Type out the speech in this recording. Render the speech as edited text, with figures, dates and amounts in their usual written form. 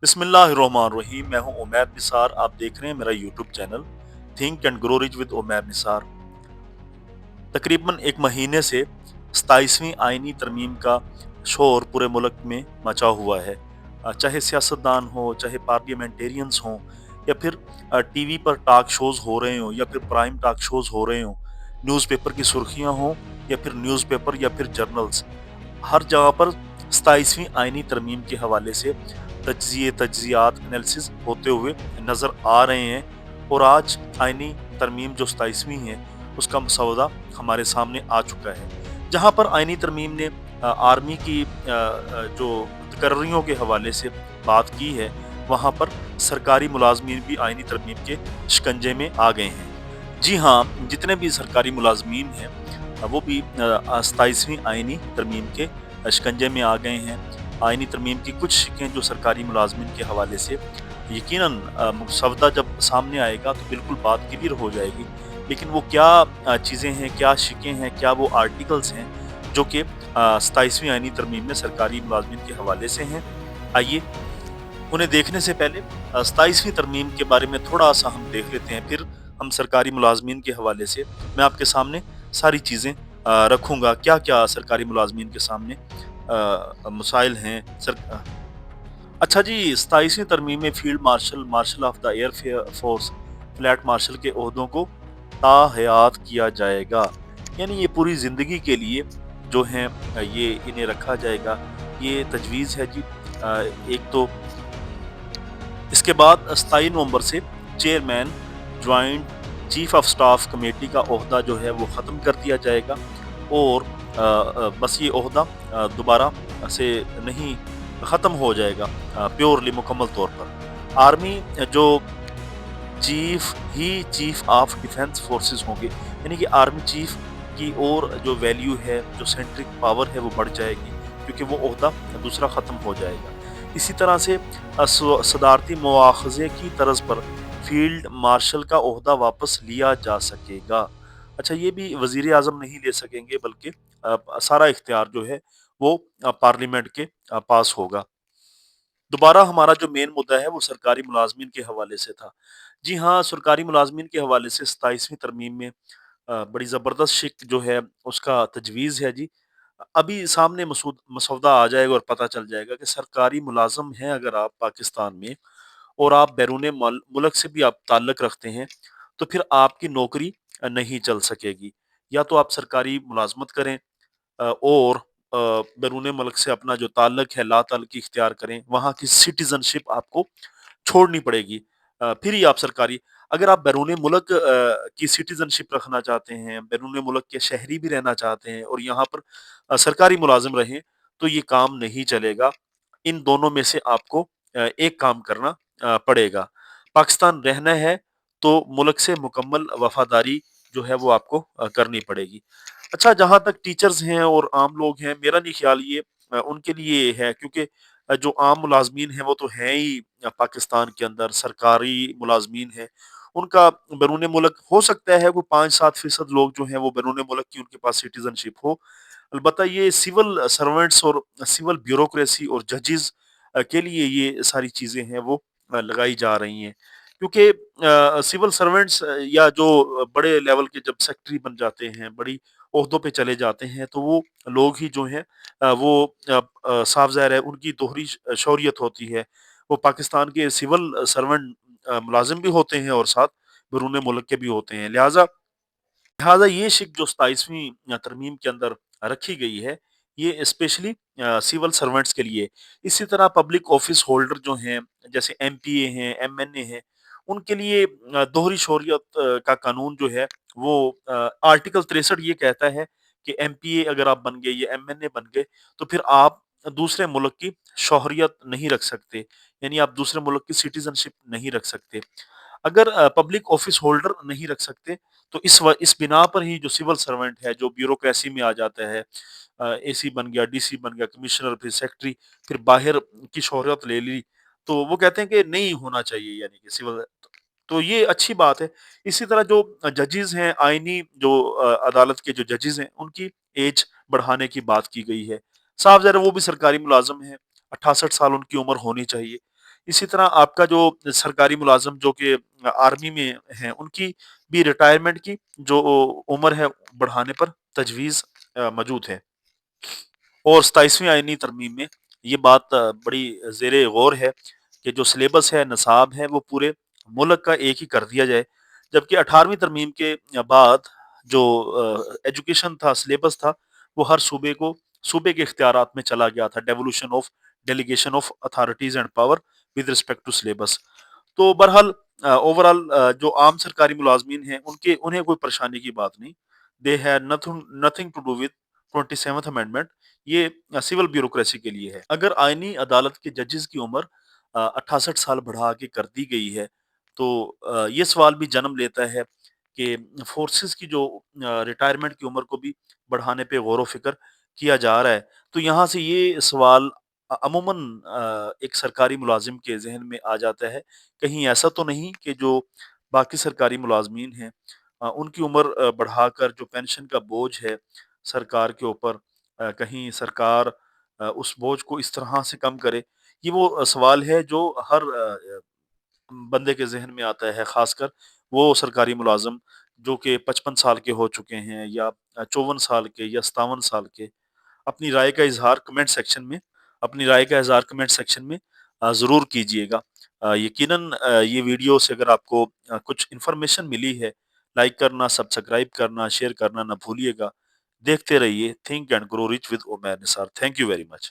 बिस्मिल्लाहिर्रहमानिर्रहीम। मैं हूं उमैर निसार। आप देख रहे हैं मेरा YouTube channel think and grow rich with Umair Nisar. तकरीबन एक महीने से 27वीं आईनी तरमीम का शोर पूरे मुल्क में मचा हुआ है। चाहे सियासतदान हो, चाहे पार्लियामेंटेरियंस हों, या फिर टीवी पर टॉक शोज हो रहे हों, या फिर प्राइम टॉक शोज हो रहे हों, न्यूज़पेपर की सुर्खियां हों, या फिर न्यूज़पेपर या फिर जर्नल्स, हर जगह पर 27वीं आईनी तरमीम के हवाले से तज्जियात एनालिसिस होते हुए नज़र आ रहे हैं। और आज आईनी तरमीम जो 27वीं है उसका मसौदा हमारे सामने आ चुका है, जहां पर आईनी तरमीम ने आर्मी की जो तकर्रियों के हवाले से बात की है, वहां पर सरकारी मुलाजमीन भी आईनी तरमीम के शिकंजे में आ गए हैं। जी हाँ, जितने भी सरकारी मुलाजमीन हैं वो भी 27वीं आईनी तरमीम के शिकंजे में आ गए हैं। आईनी तरमीम की कुछ शिकें जो सरकारी मुलाजमीन के हवाले से यकीनन मसवदा जब सामने आएगा तो बिल्कुल बात क्लियर हो जाएगी। लेकिन वो क्या चीज़ें हैं, क्या शिकें हैं, क्या वो आर्टिकल्स हैं जो कि 27वीं आईनी तरमीम में सरकारी मुलाजमीन के हवाले से हैं। आइए उन्हें देखने से पहले 27वीं तरमीम के बारे में थोड़ा-सा हम देख लेते हैं, फिर हम सरकारी मुलाज़मीन के हवाले से मैं आपके सामने सारी चीज़ें रखूँगा। क्या-क्या सरकारी मुलाज़मीन के सामने मसाइल हैं। अच्छा जी, 27वीं तरमीम में field marshal, marshal of the air force, fleet marshal के ओहदों को ताहयात किया जाएगा। यानी ये पूरी ज़िंदगी के लिए जो हैं ये इन्हें रखा जाएगा। ये तजवीज़ है जी। एक तो इसके बाद 27 नवंबर से chairman joint chief of staff committee का ओहदा जो है वो ख़त्म कर दिया जाएगा। और बस ये ओहदा दोबारा से नहीं ख़त्म हो जाएगा प्योरली मुकम्मल तौर पर। आर्मी जो चीफ ऑफ डिफेंस फोर्सेस होंगे, यानी कि आर्मी चीफ की और जो वैल्यू है, जो सेंट्रिक पावर है वो बढ़ जाएगी, क्योंकि वो ओहदा दूसरा ख़त्म हो जाएगा। इसी तरह से सदारती मुआखज़े की तर्ज पर फील्ड मार्शल का ओहदा वापस लिया जा सकेगा। अच्छा, ये भी वज़ीर आज़म नहीं ले सकेंगे, बल्कि सारा इख्तियार जो है वो पार्लियामेंट के पास होगा। दोबारा हमारा जो मेन मुद्दा है वो सरकारी मुलाज़मीन के हवाले से था। जी हाँ, सरकारी मुलाज़मीन के हवाले से 27वीं तरमीम में बड़ी ज़बरदस्त शिक जो है उसका तजवीज़ है जी। अभी सामने मसौदा आ जाएगा और पता चल जाएगा कि सरकारी मुलाज़िम हैं अगर आप पाकिस्तान में, और आप बैरून मुल्क से भी आप ताल्लुक़ रखते हैं, तो फिर आपकी नौकरी नहीं चल सकेगी। या तो आप सरकारी मुलाज़मत करें और बैरून मुल्क से अपना जो ताल्लुक़ है, ला ताल्लुक़ी इख्तियार करें, वहाँ की सिटीज़नशिप आपको छोड़नी पड़ेगी। फिर ही आप सरकारी, अगर आप बैरून मुल्क की सिटीज़नशिप रखना चाहते हैं, बैरून मुल्क के शहरी भी रहना चाहते हैं और यहाँ पर सरकारी मुलाज़िम रहें, तो ये काम नहीं चलेगा। इन दोनों में से आपको एक काम करना पड़ेगा। पाकिस्तान रहना है, तो मुल्क से मुकम्मल वफ़ादारी जो है वो आपको करनी पड़ेगी। अच्छा, जहाँ तक टीचर्स हैं और आम लोग हैं, मेरा नहीं ख्याल ये उनके लिए है, क्योंकि जो आम मुलाज़मीन हैं वो तो हैं ही पाकिस्तान के अंदर सरकारी मुलाज़मीन हैं। उनका बैरून मुल्क हो सकता है वो 5-7% लोग जो हैं वो बैरून मुल्क की उनके पास सिटीज़नशिप हो। अलबत्ता ये सिविल सर्वेंट्स और सिविल ब्यूरोक्रेसी और जजेस के लिए ये सारी चीज़ें हैं वो लगाई जा रही हैं। क्योंकि सिविल सर्वेंट्स या जो बड़े लेवल के जब सेक्रेटरी बन जाते हैं, बड़ी ओहदों पे चले जाते हैं, तो वो लोग ही जो हैं वो साफ ज़ाहिर है उनकी दोहरी शौरियत होती है। वो पाकिस्तान के सिविल सर्वेंट मुलाज़िम भी होते हैं और साथ बैरून मुल्क के भी होते हैं। लिहाज़ा लिहाज़ा ये शिक जो 27वीं तरमीम के अंदर रखी गई है, ये स्पेशली सिविल सर्वेंट्स के लिए। इसी तरह पब्लिक ऑफिस होल्डर जो हैं, जैसे एमपीए हैं, एमएनए हैं, उनके लिए दोहरी शौरियत का कानून जो है वो आर्टिकल 63 ये कहता है कि एमपीए अगर आप बन गए या एमएनए बन गए, तो फिर आप दूसरे मुल्क की शौहरियत नहीं रख सकते, यानी आप दूसरे मुल्क की सिटीज़नशिप नहीं रख सकते। अगर पब्लिक ऑफिस होल्डर नहीं रख सकते, तो इस बिना पर ही जो सिविल सर्वेंट है, जो ब्यूरोक्रेसी में आ जाता है, एसी बन गया, डीसी बन गया, कमिश्नर, फिर सेक्रेटरी, फिर बाहर की शोहरत ले ली, तो वो कहते हैं कि नहीं होना चाहिए, यानी कि सिविल। तो ये अच्छी बात है। इसी तरह जो जजेस हैं, आईनी जो अदालत के जो जजेस हैं, उनकी एज बढ़ाने की बात की गई है। साफ ज़ाहिर है वो भी सरकारी मुलाज़िम हैं, 68 साल उनकी उम्र होनी चाहिए। اسی طرح آپ کا جو سرکاری ملازم جو کہ آرمی میں ہیں، ان کی بھی ریٹائرمنٹ کی جو عمر ہے بڑھانے پر تجویز موجود ہے۔ اور 27ویں آئینی ترمیم میں یہ بات بڑی زیر غور ہے کہ جو سلیبس ہے، نصاب ہے، وہ پورے ملک کا ایک ہی کر دیا جائے، جبکہ 18ویں ترمیم کے بعد جو ایجوکیشن تھا، سلیبس تھا، وہ ہر صوبے کے اختیارات میں چلا گیا تھا، devolution of delegation of authorities and power with respect to syllabus. تو بہرحال اوور آل جو عام سرکاری ملازمین ہیں انہیں کوئی پریشانی کی بات نہیں، they have nothing to do with 27th amendment, یہ سول بیوروکریسی کے لیے ہے۔ اگر آئینی عدالت کے ججز کی عمر 68 سال بڑھا کے کر دی گئی ہے تو یہ سوال بھی جنم لیتا ہے کہ فورسز کی جو ریٹائرمنٹ کی عمر کو بھی بڑھانے پہ غور و فکر کیا جا رہا ہے، تو یہاں سے یہ سوال عموماً ایک سرکاری ملازم کے ذہن میں آ جاتا ہے، کہیں ایسا تو نہیں کہ جو باقی سرکاری ملازمین ہیں ان کی عمر بڑھا کر جو پینشن کا بوجھ ہے سرکار کے اوپر، کہیں سرکار اس بوجھ کو اس طرح سے کم کرے۔ یہ وہ سوال ہے جو ہر بندے کے ذہن میں آتا ہے، خاص کر وہ سرکاری ملازم جو کہ 55 سال کے ہو چکے ہیں یا 54 سال کے یا 57 سال کے۔ اپنی رائے کا اظہار کمنٹ سیکشن میں ضرور کیجئے گا۔ یقیناً یہ ویڈیو سے اگر آپ کو کچھ انفارمیشن ملی ہے، لائک کرنا، سبسکرائب کرنا، شیئر کرنا نہ بھولیے گا۔ دیکھتے رہیے think and grow rich with Umair Nisar. Thank you very much.